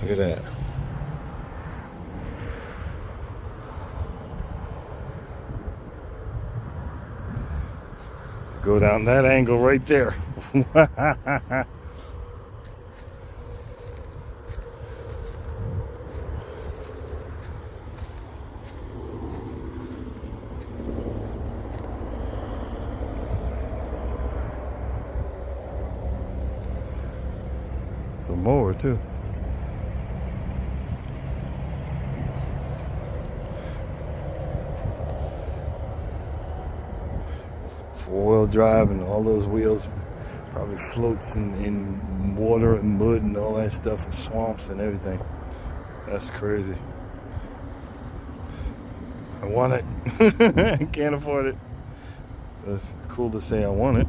Look at that. Go down that angle right there. Some more too. Four-wheel drive and all those wheels probably floats in water and mud and all that stuff and swamps and everything. That's crazy. I want it. I can't afford it. It's cool to say I want it.